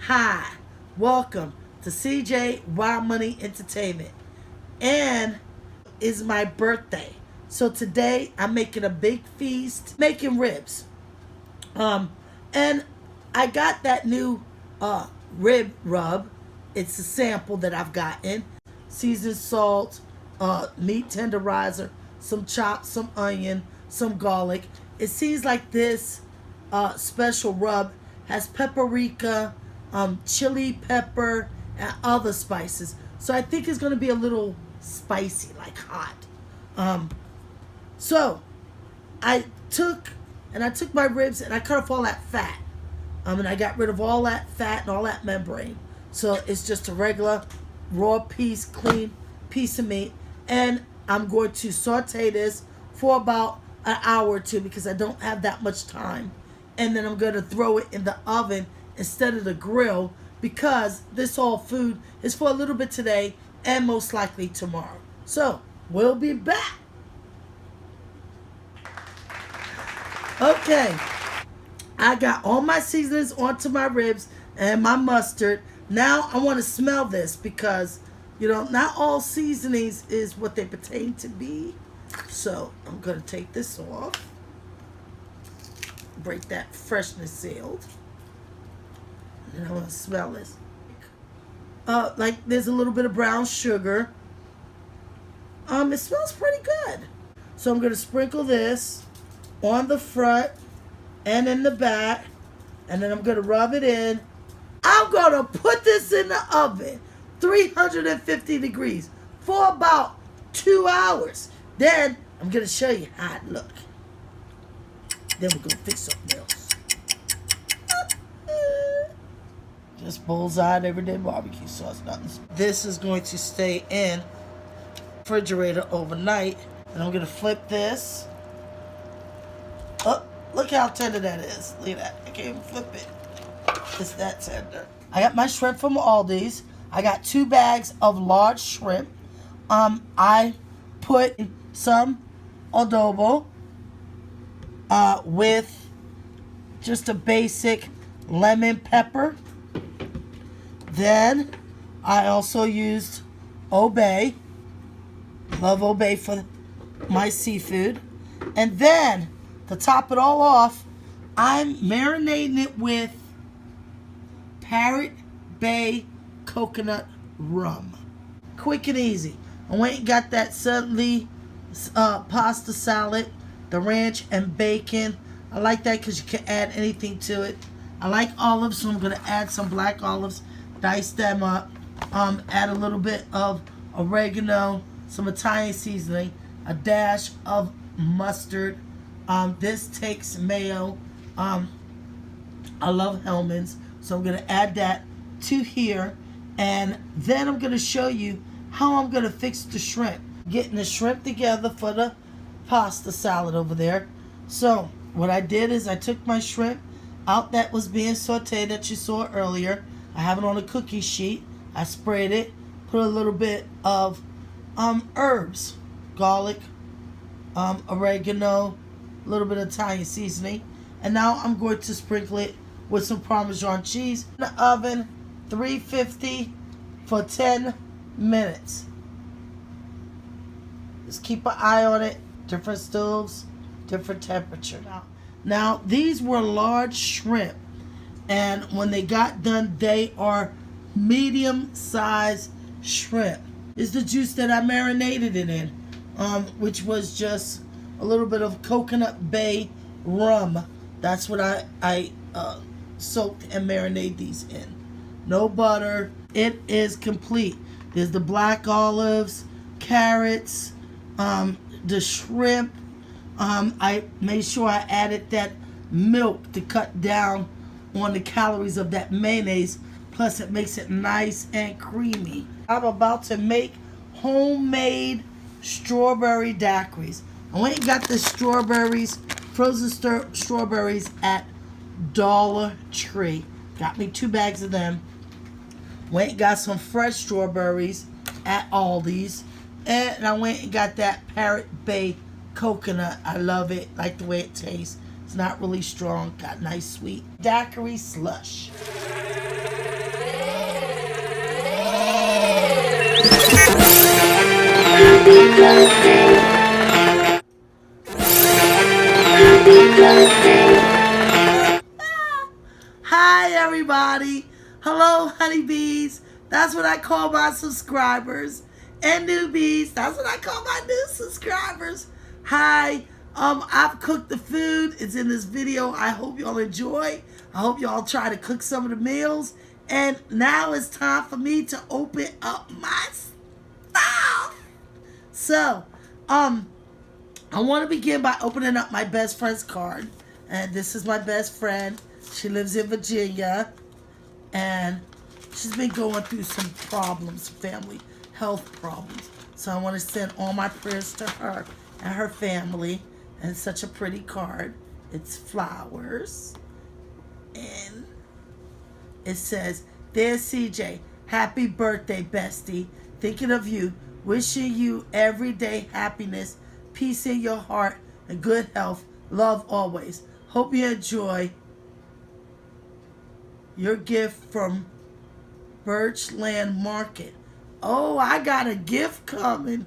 Hi, welcome to CJ Wild Money Entertainment. And it's my birthday. So today I'm making a big feast, making ribs. And I got that new rib rub. It's a sample that I've gotten. Seasoned salt, meat tenderizer, some chopped, some onion, some garlic. It seems like this special rub has paprika, chili pepper, and other spices. So I think it's going to be a little spicy, like hot. So I took my ribs and I cut off all that fat. And I got rid of all that fat and all that membrane. So it's just a regular raw piece, clean piece of meat. And I'm going to saute this for about an hour or two because I don't have that much time. And then I'm going to throw it in the oven instead of the grill because this whole food is for a little bit today and most likely tomorrow. So we'll be back. Okay, I got all my seasonings onto my ribs and my mustard. Now I want to smell this because, you know, not all seasonings is what they pertain to be. So I'm going to take this off. Break that freshness sealed. And I want to smell this. Like there's a little bit of brown sugar. It smells pretty good. So I'm going to sprinkle this on the front and in the back. And then I'm going to rub it in. I'm going to put this in the oven, 350 degrees, for about 2 hours. Then I'm going to show you how it looks. Then we're going to fix something else. Just bullseye everyday barbecue sauce. Nothing. This is going to stay in the refrigerator overnight. And I'm going to flip this. Oh, look how tender that is. Look at that. I can't even flip it. It's that tender. I got my shrimp from Aldi's. I got 2 bags of large shrimp. I put some adobo with just a basic lemon pepper. Then I also used Obey. Love Obey for my seafood. And then to top it all off, I'm marinating it with Parrot Bay coconut rum. Quick and easy. I went and got that Suddenly pasta salad, the ranch and bacon. I like that because you can add anything to it. I like olives, so I'm going to add some black olives, dice them up, add a little bit of oregano, some Italian seasoning, a dash of mustard. This takes mayo. I love Hellman's, so I'm going to add that to here. And then I'm going to show you how I'm going to fix the shrimp. Getting the shrimp together for the pasta salad over there. So what I did is I took my shrimp out that was being sauteed that you saw earlier. I have it on a cookie sheet. I sprayed it, put a little bit of herbs, garlic, oregano, a little bit of Italian seasoning. And now I'm going to sprinkle it with some Parmesan cheese. In the oven, 350 for 10 minutes. Just keep an eye on it. Different stoves, different temperature. Now these were large shrimp. And when they got done, they are medium-sized shrimp. This is the juice that I marinated it in, which was just a little bit of coconut bay rum. That's what I soaked and marinated these in. No butter. It is complete. There's the black olives, carrots, the shrimp. I made sure I added that milk to cut down on the calories of that mayonnaise. Plus it makes it nice and creamy. I'm about to make homemade strawberry daiquiris. I went and got the strawberries, frozen strawberries at Dollar Tree. Got me 2 bags of them. Went and got some fresh strawberries at Aldi's. And I went and got that Parrot Bay coconut. I love it. Like the way it tastes. It's not really strong. Got nice sweet Daiquiri Slush. Hi everybody. Hello honeybees. That's what I call my subscribers. And newbies. That's what I call my new subscribers. Hi. I've cooked the food. It's in this video. I hope y'all enjoy. I hope y'all try to cook some of the meals. And now it's time for me to open up my stuff. So, I want to begin by opening up my best friend's card. And this is my best friend. She lives in Virginia. And she's been going through some problems, family health problems. So I want to send all my prayers to her and her family. And it's such a pretty card. It's flowers. And it says, "Dear CJ, happy birthday, bestie. Thinking of you. Wishing you everyday happiness, peace in your heart, and good health. Love always. Hope you enjoy your gift from Birchland Market." Oh, I got a gift coming.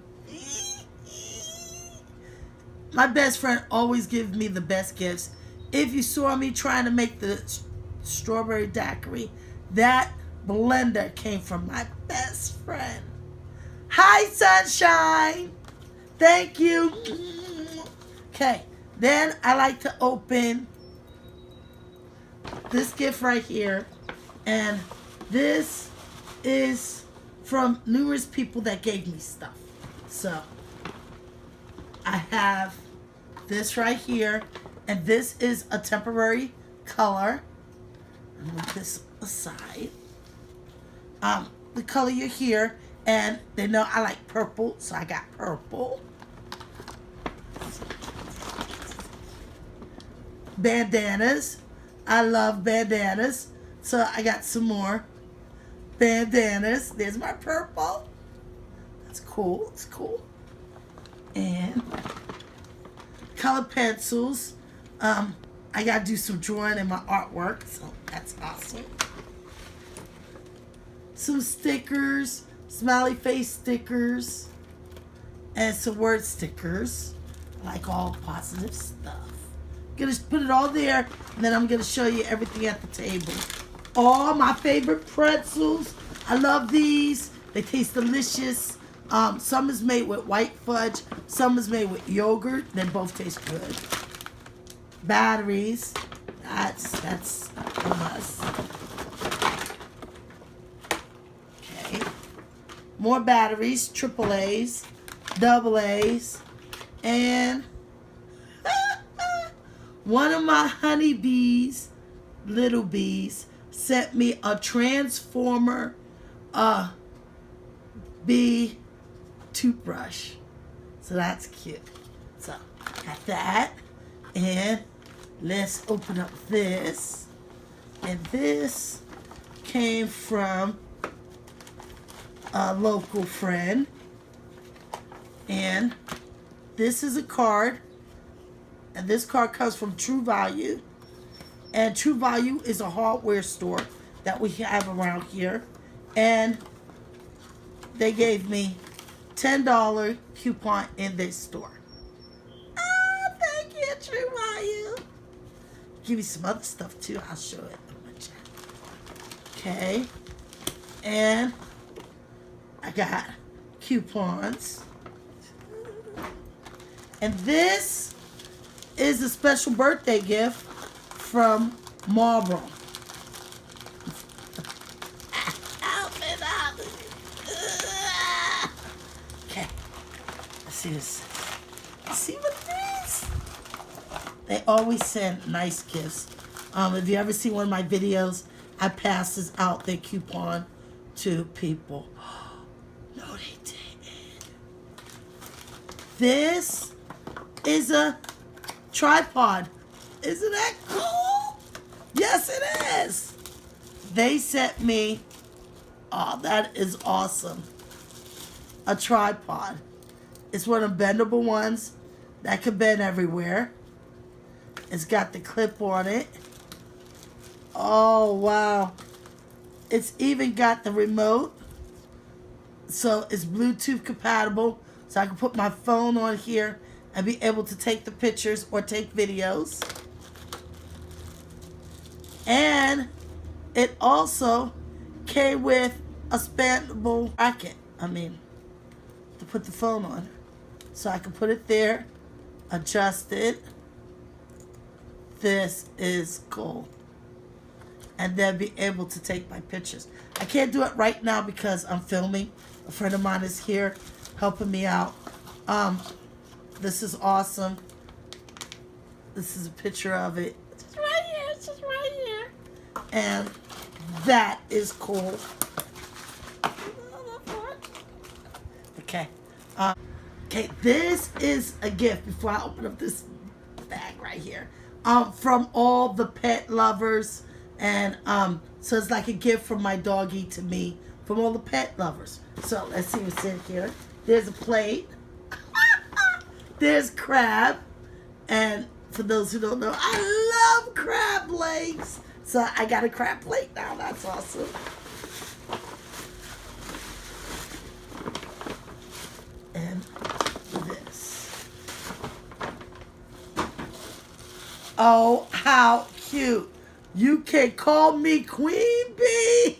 My best friend always gives me the best gifts. If you saw me trying to make the strawberry daiquiri, that blender came from my best friend. Hi, sunshine. Thank you. Okay, then I like to open this gift right here. And this is from numerous people that gave me stuff. So I have this right here. And this is a temporary color. I'm gonna put this aside. The color you're here. And they know I like purple, so I got purple. Bandanas. I love bandanas. So I got some more bandanas. There's my purple. That's cool. It's cool. And colored pencils. I got to do some drawing in my artwork, so that's awesome. Some stickers. Smiley face stickers and some word stickers. I like all positive stuff. I'm gonna put it all there, and then I'm gonna show you everything at the table. All my favorite pretzels. I love these. They taste delicious. Some is made with white fudge. Some is made with yogurt. They both taste good. Batteries. That's a must. More batteries, AAAs, AA's, and one of my honeybees, little bees, sent me a Transformer bee toothbrush. So that's cute. So, got that. And let's open up this. And this came from a local friend, and this is a card, and this card comes from True Value, and True Value is a hardware store that we have around here, and they gave me $10 coupon in this store. Ah, thank you, True Value. Give me some other stuff too. I'll show it in my chat. Okay, and I got coupons. And this is a special birthday gift from Marlboro. Okay. Let's see this. See what it is? They always send nice gifts. If you ever see one of my videos, I pass this out, their coupon, to people. No, they didn't. This is a tripod. Isn't that cool? Yes, it is. They sent me, oh, that is awesome, a tripod. It's one of the bendable ones that can bend everywhere. It's got the clip on it. Oh, wow. It's even got the remote. So it's Bluetooth compatible. So so I can put my phone on here and be able to take the pictures or take videos. And it also came with a expandable bracket. To put the phone on. So I can put it there, adjust it. This is cool. And then be able to take my pictures. I can't do it right now because I'm filming. A friend of mine is here helping me out. This is awesome. This is a picture of it. It's just right here. It's just right here. And that is cool. Okay. Okay, this is a gift before I open up this bag right here. From all the pet lovers. And so it's like a gift from my doggy to me from all the pet lovers. So let's see what's in here. There's a plate. There's crab. And for those who don't know, I love crab legs. So I got a crab plate now. That's awesome. And this. Oh, how cute. You can call me Queen Bee.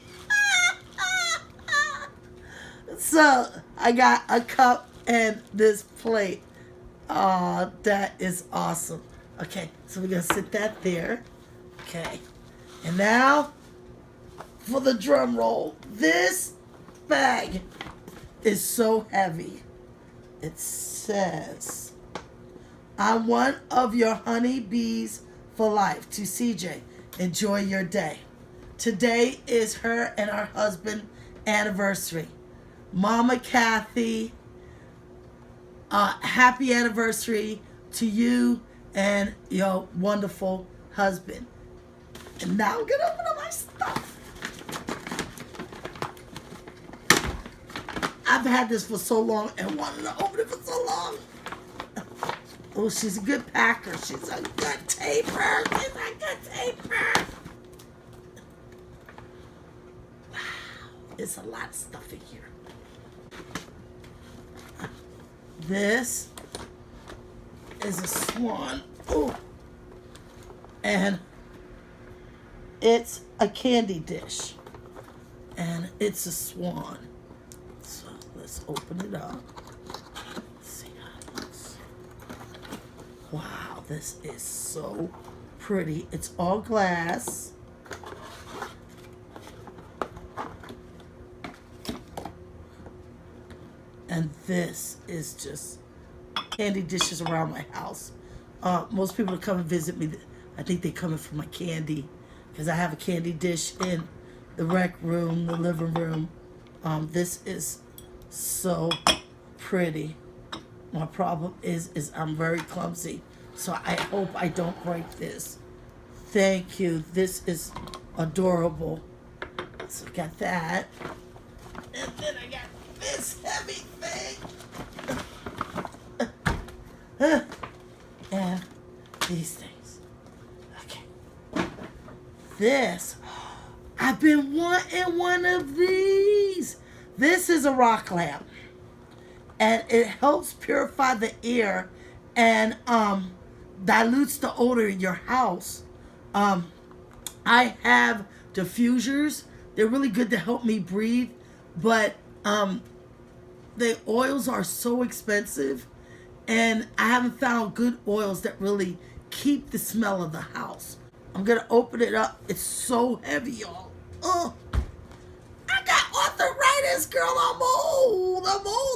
So I got a cup and this plate. Oh, that is awesome. Okay, so we're going to sit that there. Okay. And now for the drum roll. This bag is so heavy. It says, I'm one of your honeybees for life. To CJ, enjoy your day. Today is her and her husband anniversary. Mama Kathy, happy anniversary to you and your wonderful husband. And now I'm going to open up my stuff. I've had this for so long and wanted to open it for so long. Oh, she's a good packer. She's a good taper. She's a good taper. Wow. There's a lot of stuff in here. This is a swan. Oh. And it's a candy dish. And it's a swan. So let's open it up. Let's see how it looks. Wow, this is so pretty. It's all glass. And this is just candy dishes around my house. Most people that come and visit me, I think they come in for my candy because I have a candy dish in the rec room, the living room. This is so pretty. My problem is I'm very clumsy, so I hope I don't break this. Thank you. This is adorable. So I got that. And then I got this heavy thing. And these things. Okay. This. I've been wanting one of these. This is a rock lamp. And it helps purify the air and dilutes the odor in your house. I have diffusers. They're really good to help me breathe. But the oils are so expensive. And I haven't found good oils that really keep the smell of the house. I'm going to open it up. It's so heavy, y'all. Oh, I got arthritis, girl. I'm old.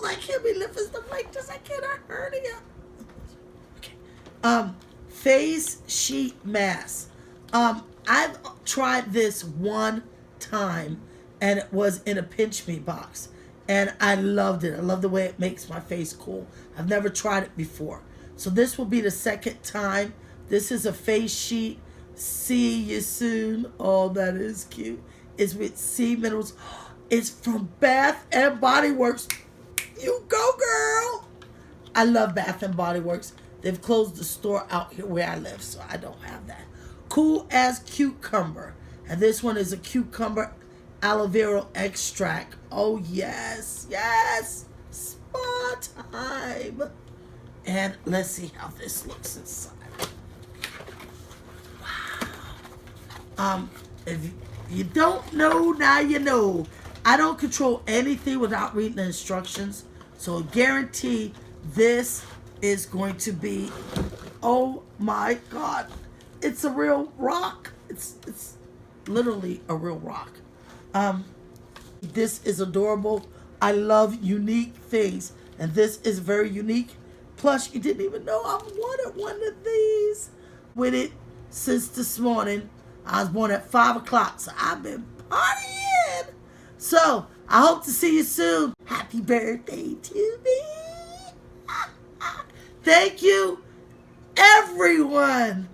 I can't be lifting stuff like this. I can't. I hernia. Okay. Face sheet mask. I've tried this one time, and it was in a pinch me box, and I loved it. I love the way it makes my face cool. I've never tried it before, so this will be the second time. This is a face sheet. See you soon. Oh, that is cute. It's with sea minerals. It's from Bath and Body Works. You go, girl. I love Bath and Body Works. They've closed the store out here where I live, so I don't have that. Cool as cucumber. And this one is a cucumber aloe vera extract. Oh, yes. Yes. Sponge. my time. And let's see how this looks inside. Wow. If you don't know, now you know. I don't control anything without reading the instructions. So I guarantee this is going to be, oh my God. It's a real rock. It's literally a real rock. This is adorable. I love unique things. And this is very unique. Plus, you didn't even know I wanted one of these. With it since this morning. I was born at 5 o'clock, so I've been partying. So, I hope to see you soon. Happy birthday to me. Thank you, everyone.